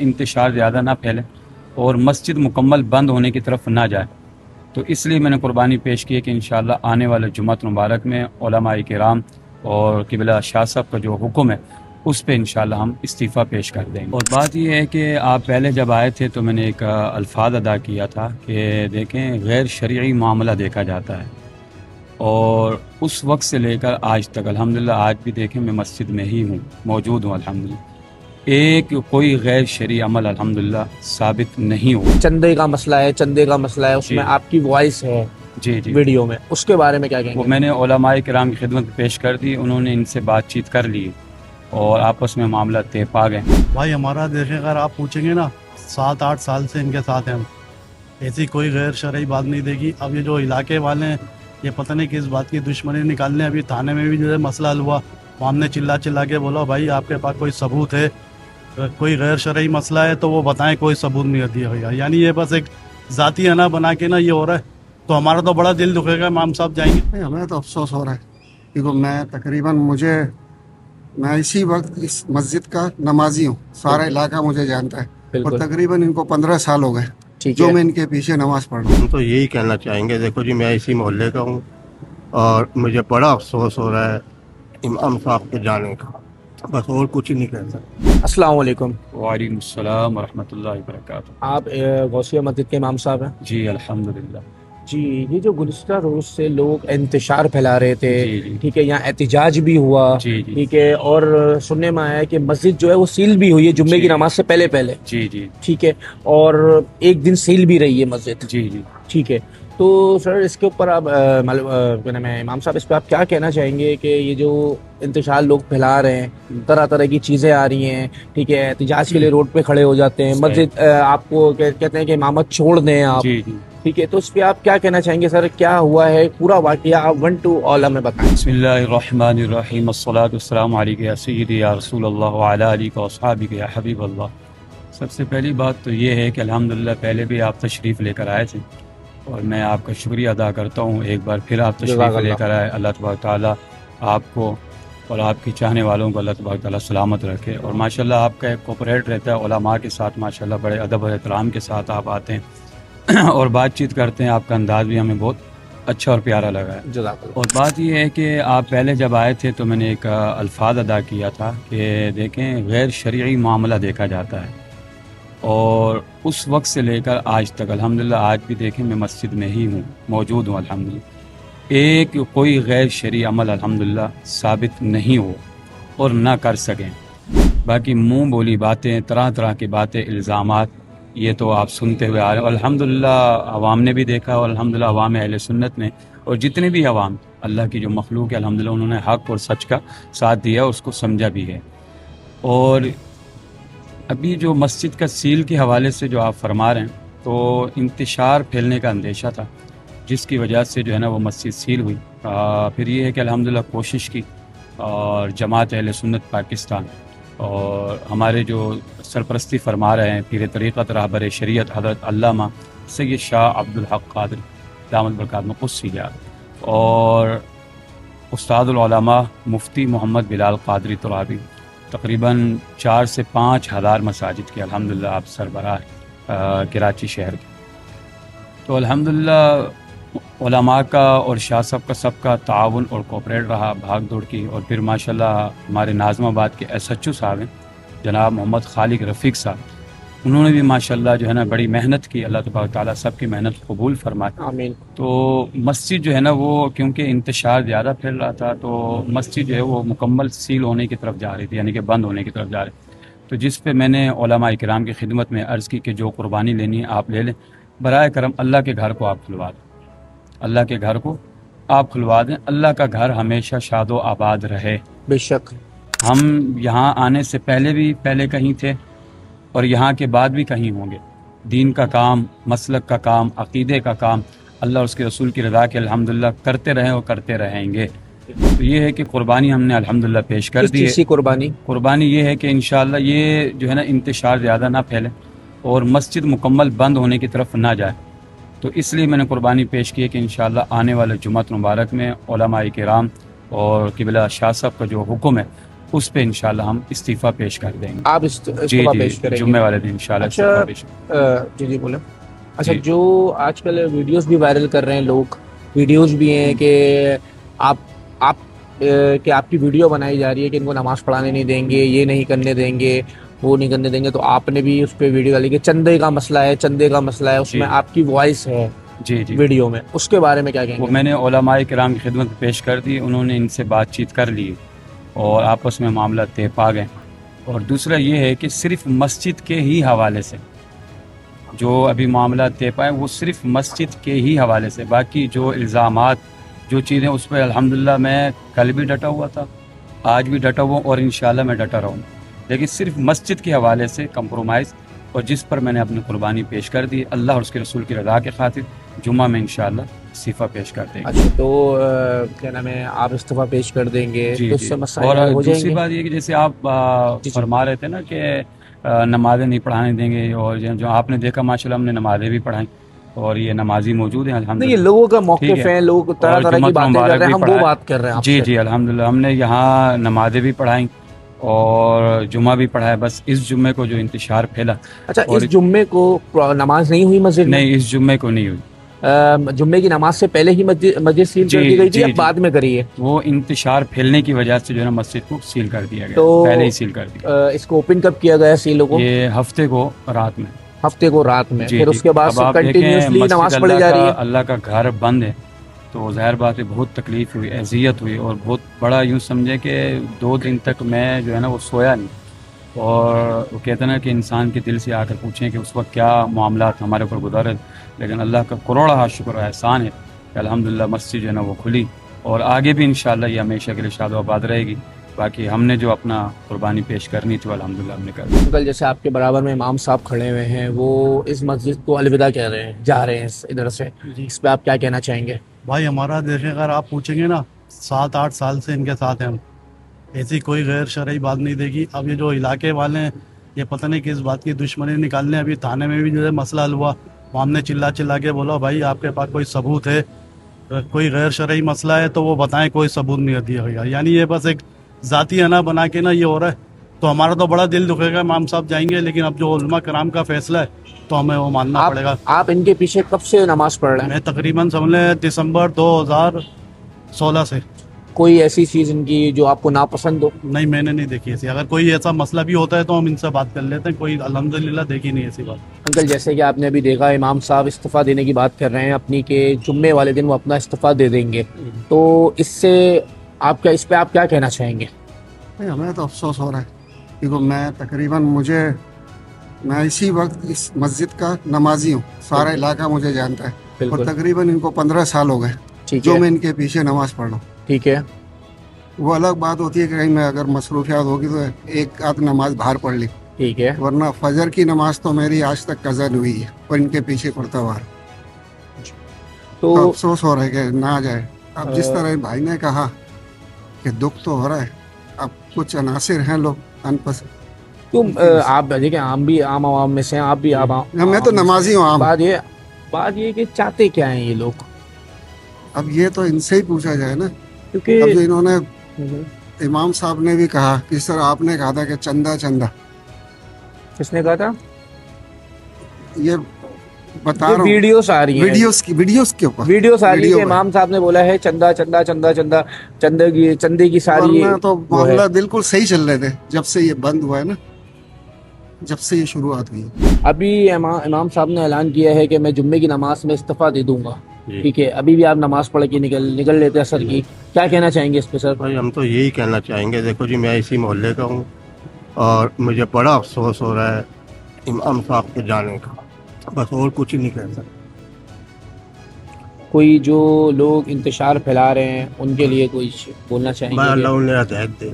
انتشار زیادہ نہ پھیلے اور مسجد مکمل بند ہونے کی طرف نہ جائے، تو اس لیے میں نے قربانی پیش کی ہے کہ انشاءاللہ آنے والے جمعۃ مبارک میں علماء کرام اور قبلہ شاہ صاحب کا جو حکم ہے اس پہ انشاءاللہ ہم استعفیٰ پیش کر دیں گے۔ اور بات یہ ہے کہ آپ پہلے جب آئے تھے تو میں نے ایک الفاظ ادا کیا تھا کہ دیکھیں غیر شرعی معاملہ دیکھا جاتا ہے، اور اس وقت سے لے کر آج تک الحمدللہ، آج بھی دیکھیں میں مسجد میں ہی ہوں، موجود ہوں الحمدللہ، ایک کوئی غیر شرعی عمل الحمدللہ ثابت نہیں ہوا۔ چندے کا مسئلہ ہے اس میں آپ کی وائس ہے جی ویڈیو میں، اس کے بارے میں کیا کہیں وہ گے؟ میں نے علماء کرام کی خدمت میں پیش کر دی، انہوں نے ان سے بات چیت کر لی اور آپس میں معاملہ طے پا گئے۔ بھائی ہمارا دیکھیں، اگر آپ پوچھیں گے نا 7-8 سال سے ان کے ساتھ ہیں ہم، ایسی کوئی غیر شرعی بات نہیں دیکھی۔ اب یہ جو علاقے والے ہیں یہ پتہ نہیں کس بات کی دشمنی نکالنے، ابھی تھانے میں بھی جو ہے مسئلہ حل ہوا، ہم نے چلا کے بولا بھائی آپ کے پاس کوئی ثبوت ہے، کوئی غیر شرعی مسئلہ ہے تو وہ بتائیں، کوئی ثبوت نہیں دیا بھیا، یعنی یہ بس ایک ذاتی ہے نا بنا کے نا یہ ہو رہا ہے، تو ہمارا تو بڑا دل دکھے گا، امام صاحب جائیں گے۔ ہمیں تو افسوس ہو رہا ہے کیونکہ میں تقریباً میں اسی وقت اس مسجد کا نمازی ہوں، سارا علاقہ مجھے جانتا ہے، اور تقریباً ان کو 15 سال ہو گئے جو میں ان کے پیچھے نماز پڑھ رہا ہوں۔ ہم تو یہی کہنا چاہیں گے، دیکھو جی میں اسی محلے کا ہوں اور مجھے بڑا افسوس ہو رہا ہے امام صاحب کے جانے کا، بس اور کچھ نہیں کہہ سکتا۔ السلام علیکم، وعلیکم السلام ورحمۃ اللہ وبرکاتہ۔ آپ غوثیہ مسجد کے امام صاحب ہیں؟ جی الحمدللہ۔ جی، یہ جو گزشتہ روز سے لوگ انتشار پھیلا رہے تھے، جی ٹھیک ہے، یہاں احتجاج بھی ہوا، جی ٹھیک ہے، اور سننے میں آیا ہے کہ مسجد جو ہے وہ سیل بھی ہوئی ہے جمعے کی نماز سے پہلے، جی ٹھیک ہے، اور ایک دن سیل بھی رہی ہے مسجد، جی ٹھیک ہے۔ تو سر اس کے اوپر آپ کیا نام ہے امام صاحب، اس پہ آپ کیا کہنا چاہیں گے کہ یہ جو انتشار لوگ پھیلا رہے ہیں، طرح طرح کی چیزیں آ رہی ہیں، ٹھیک ہے، احتجاج کے لیے روڈ پہ کھڑے ہو جاتے ہیں، مسجد آپ کو کہتے ہیں کہ امامت چھوڑ دیں آپ، جی ٹھیک ہے، تو اس پہ آپ کیا کہنا چاہیں گے سر؟ کیا ہوا ہے پورا واقعہ آپ 1 to all ہمیں بتائیں۔ بسم اللہ الرحمن الرحیم، الصلاۃ والسلام علیک یا سیدی یا رسول اللہ وعلی آلک و اصحابک یا حبیب اللہ۔ سب سے پہلی بات تو یہ ہے کہ الحمدللہ پہلے بھی آپ تشریف لے کر آئے تھے، اور میں آپ کا شکریہ ادا کرتا ہوں، ایک بار پھر آپ تشریف لے کر آئے۔ اللہ تبارک تعالیٰ آپ کو اور آپ کی چاہنے والوں کو اللہ تبارک تعالیٰ سلامت رکھے، اور ماشاءاللہ آپ کا ایک کوپریٹ رہتا ہے علماء کے ساتھ، ماشاءاللہ بڑے ادب اور احترام کے ساتھ آپ آتے ہیں اور بات چیت کرتے ہیں، آپ کا انداز بھی ہمیں بہت اچھا اور پیارا لگا ہے۔ جزاک اللہ۔ اور بات یہ ہے کہ آپ پہلے جب آئے تھے تو میں نے ایک الفاظ ادا کیا تھا کہ دیکھیں غیر شرعی معاملہ دیکھا جاتا ہے، اور اس وقت سے لے کر آج تک الحمدللہ، آج بھی دیکھیں میں مسجد میں ہی ہوں، موجود ہوں الحمدللہ، ایک کوئی غیر شرعی عمل الحمدللہ ثابت نہیں ہو اور نہ کر سکیں۔ باقی منہ بولی باتیں، طرح طرح کی باتیں، الزامات، یہ تو آپ سنتے ہوئے آ رہے ہیں، الحمدللہ عوام نے بھی دیکھا، اور الحمدللہ عوام اہل سنت نے، اور جتنے بھی عوام اللہ کی جو مخلوق ہے الحمدللہ انہوں نے حق اور سچ کا ساتھ دیا، اس کو سمجھا بھی ہے۔ اور ابھی جو مسجد کا سیل کے حوالے سے جو آپ فرما رہے ہیں، تو انتشار پھیلنے کا اندیشہ تھا، جس کی وجہ سے جو ہے نا وہ مسجد سیل ہوئی۔ پھر یہ ہے کہ الحمدللہ کوشش کی، اور جماعت اہل سنت پاکستان اور ہمارے جو سرپرستی فرما رہے ہیں پیر طریقت رہبر شریعت حضرت علامہ سید شاہ عبدالحق قادری دامت برکاتہ قدسی اور استاد العلماء مفتی محمد بلال قادری ترابی، تقریباً 4 سے 5 ہزار مساجد کے الحمدللہ آپ سربراہ کراچی شہر کے، تو الحمدللہ علماء کا اور شاہ صاحب کا سب کا تعاون اور کوپریٹ رہا، بھاگ دوڑ کی، اور پھر ماشاءاللہ ہمارے ناظم آباد کے ایس ایچ او صاحب ہیں جناب محمد خالق رفیق صاحب، انہوں نے بھی ماشاءاللہ جو ہے نا بڑی محنت کی، اللہ تبارک تعالیٰ سب کی محنت قبول فرمائے۔ آمین۔ تو مسجد جو ہے نا وہ کیونکہ انتشار زیادہ پھیل رہا تھا، تو مسجد جو ہے وہ مکمل سیل ہونے کی طرف جا رہی تھی، یعنی کہ بند ہونے کی طرف جا رہی تھی، تو جس پہ میں نے علماء کرام کی خدمت میں عرض کی کہ جو قربانی لینی ہے آپ لے لیں، برائے کرم اللہ کے گھر کو آپ کھلوا دیں، اللہ کے گھر کو آپ کھلوا دیں، اللہ کا گھر ہمیشہ شاد و آباد رہے۔ بے شک ہم یہاں آنے سے پہلے کہیں تھے، اور یہاں کے بعد بھی کہیں ہوں گے، دین کا کام، مسلک کا کام، عقیدے کا کام اللہ اور اس کے رسول کی رضا کے الحمدللہ کرتے رہیں اور کرتے رہیں گے۔ تو یہ ہے کہ قربانی ہم نے الحمدللہ پیش کر دی ہے۔ قربانی یہ ہے کہ انشاءاللہ یہ جو ہے نا انتشار زیادہ نہ پھیلے اور مسجد مکمل بند ہونے کی طرف نہ جائے، تو اس لیے میں نے قربانی پیش کی ہے کہ انشاءاللہ آنے والے جمعۃ مبارک میں علماء کرام اور قبلہ شاہ صاحب کا جو حکم ہے اس پہ انشاءاللہ ہم استعفیٰ پیش کر دیں گے. آپ جی استعفیٰ پیش جی کریں گے جمعے والے دن انشاءاللہ اچھا استعفیٰ پیش. جی جی بولیں. اچھا جی. جو آج کل ویڈیوز بھی وائرل کر رہے ہیں لوگ، ویڈیوز بھی ہیں کہ آپ کہ آپ کی ویڈیو بنائی جا رہی ہے کہ ان کو نماز پڑھانے نہیں دیں گے، یہ نہیں کرنے دیں گے، وہ نہیں کرنے دیں گے، تو آپ نے بھی اس پہ ویڈیو ڈالی کہ چندے کا مسئلہ ہے، چندے کا مسئلہ ہے، اس میں آپ کی وائس ہے جی جی ویڈیو میں، اس کے بارے میں کیا کہیں وہ گے؟ میں نے علماء کرام کی خدمت پیش کر دی، انہوں نے ان سے بات چیت کر لی اور آپس میں معاملہ طے پا گئے. اور دوسرا یہ ہے کہ صرف مسجد کے ہی حوالے سے جو ابھی معاملہ طے پائے وہ صرف مسجد کے ہی حوالے سے، باقی جو الزامات جو چیزیں اس پہ الحمدللہ میں کل بھی ڈٹا ہوا تھا، آج بھی ڈٹا ہوا اور انشاءاللہ میں ڈٹا رہا ہوں، لیکن صرف مسجد کے حوالے سے کمپرومائز، اور جس پر میں نے اپنی قربانی پیش کر دی اللہ اور اس کے رسول کی رضا کے خاطر جمعہ میں انشاءاللہ استعفیٰ پیش کر دیں گے. اچھا تو کیا نام ہے، آپ استعفیٰ پیش کر دیں گے جی تو اس جی. سے اور مسائل ہو جائیں دوسری گے؟ بات یہ کہ جیسے آپ جی. فرما رہے تھے نا کہ نمازیں نہیں پڑھانے دیں گے، اور جو آپ نے دیکھا ماشاءاللہ ہم نے نمازیں بھی پڑھائیں اور یہ نمازی موجود ہیں نہیں، یہ الحمدللہ. لوگوں کا ٹھیک موقف ہے. ہے، لوگ طرح اور طرح کی جمعۃ باتیں کر مبارک رہے ہیں، بھی ہم وہ پڑھائیں. بات کر رہے ہیں آپ جی سے. جی الحمدللہ ہم نے یہاں نمازیں بھی پڑھائیں اور جمعہ بھی پڑھایا. بس اس جمعے کو جو انتشار پھیلا، اچھا اور اس جمعے کو نماز نہیں ہوئی مسجد میں؟ نہیں اس جمعے کو نہیں ہوئی. جمعے کی نماز سے پہلے ہی مسجد سیل کر دی گئی تھی یا بعد میں کری ہے؟ وہ انتشار پھیلنے کی وجہ سے جو ہے نا مسجد کو سیل کر دیا گیا، تو پہلے ہی سیل کر دیا. اس کو اوپن کب کیا گیا سیلوں کو؟ یہ ہفتے کو رات میں. ہفتے کو رات میں، جی پھر جی. اس کے بعد اب آپ کنٹینیوسلی دیکھیں نماز مسجد پڑھی جا رہی ہے. اللہ کا گھر بند ہے تو ظاہر بات ہے بہت تکلیف ہوئی، اذیت ہوئی، اور بہت بڑا یوں سمجھے کہ 2 دن تک میں جو ہے نا وہ سویا نہیں. اور وہ کہتے ہیں نا کہ انسان کے دل سے آ کر پوچھیں کہ اس وقت کیا معاملات ہمارے اوپر گزارے، لیکن اللہ کا کروڑا شکر و احسان ہے کہ الحمدللہ مسجد جو ہے نا وہ کھلی، اور آگے بھی انشاءاللہ یہ ہمیشہ کے لیے شاد و آباد رہے گی. باقی ہم نے جو اپنا قربانی پیش کرنی تھی الحمدللہ ہم نے کر دی. کل جیسے آپ کے برابر میں امام صاحب کھڑے ہوئے ہیں، وہ اس مسجد کو الوداع کہہ رہے ہیں، جا رہے ہیں ادھر سے، جی. اس پہ آپ کیا کہنا چاہیں گے؟ بھائی ہمارا دیکھیں، اگر آپ پوچھیں گے نا 7-8 سال سے ان کے ساتھ ہیں ہم، ایسی کوئی غیر شرعی بات نہیں دیکھی. اب یہ جو علاقے والے ہیں یہ پتہ نہیں کس بات کی دشمنی نکالنے، ابھی تھانے میں بھی جو ہے مسئلہ حل ہوا، وہاں ہم نے چلا کے بولا بھائی آپ کے پاس کوئی ثبوت ہے، کوئی غیر شرعی مسئلہ ہے تو وہ بتائیں، کوئی ثبوت نہیں دیا گیا. یعنی یہ بس ایک ذاتی انا بنا کے نا یہ ہو رہا ہے. تو ہمارا تو بڑا دل دکھے گا، امام صاحب جائیں گے، لیکن اب جو علماء کرام کا فیصلہ ہے تو ہمیں وہ ماننا پڑے گا. آپ ان کے پیچھے کب سے نماز پڑھ رہے ہیں؟ میں تقریباً سمجھ لیں دسمبر 2016 سے. کوئی ایسی چیز ان کی جو آپ کو ناپسند ہو؟ نہیں، میں نے نہیں دیکھی ایسی. اگر کوئی ایسا مسئلہ بھی ہوتا ہے تو ہم ان سے بات کر لیتے ہیں، کوئی الحمدللہ دیکھی نہیں ایسی بات. انکل جیسے کہ آپ نے ابھی دیکھا امام صاحب استعفیٰ دینے کی بات کر رہے ہیں اپنی، کہ جمعے والے دن وہ اپنا استعفیٰ دے دیں گے، تو اس سے آپ کیا، اس پہ آپ کیا کہنا چاہیں گے؟ ہمیں تو افسوس ہو رہا ہے کیونکہ میں تقریباً میں اسی وقت اس مسجد کا نمازی ہوں، سارا علاقہ مجھے جانتا ہے، اور تقریباً ان کو 15 سال ہو گئے جو میں ان کے پیچھے نماز پڑھ رہا ہوں. ٹھیک ہے. وہ الگ بات ہوتی ہے کہ کہیں میں اگر مصروفیات ہوگی تو ایک آدھ نماز باہر پڑھ لی، ٹھیک ہے، ورنہ فجر کی نماز تو میری آج تک قضا نہیں ہوئی ہے اور ان کے پیچھے پڑتا ہوا. تو افسوس ہو رہا ہے کہ نہ جائے. اب جس طرح بھائی نے کہا کہ دکھ تو ہو رہا ہے، اب کچھ عناصر ہیں لوگ ان پسند. تم آپ دیکھیں، عام بھی عام عوام میں سے ہیں، آپ بھی عام. میں تو نمازی ہوں عام. بات یہ کہ چاہتے کیا ہیں یہ لوگ؟ اب یہ تو ان سے ہی پوچھا جائے نا، کیونکہ اب جو انہوں نے امام صاحب نے بھی کہا، کس طرح آپ نے کہا تھا کہ چندہ کس نے کہا تھا؟ یہ بتا رہا ہوں، ویڈیوز آ رہی ہیں، ویڈیوز کے اوپر ویڈیوز آ رہی ہے کہ امام صاحب نے بولا ہے چندہ چندہ چندہ چندہ، چندے کی ساری. تو معاملہ بالکل صحیح چل رہے تھے جب سے یہ بند ہوا ہے نا، جب سے یہ شروعات ہوئی. ابھی امام صاحب نے اعلان کیا ہے کہ میں جمعے کی نماز میں استعفیٰ دے دوں گا، ٹھیک ہے، ابھی بھی آپ نماز پڑھ کے نکل لیتے اثر کی، کیا کہنا چاہیں گے اس پہ سر؟ بھائی ہم تو یہی کہنا چاہیں گے، دیکھو جی میں اسی محلے کا ہوں اور مجھے بڑا افسوس ہو رہا ہے امام صاحب کے جانے کا، بس اور کچھ نہیں کہہ سکتا. کوئی جو لوگ انتشار پھیلا رہے ہیں ان کے لیے کوئی بولنا چاہیں میں گے؟ اللہ انہیں ہدایت دے.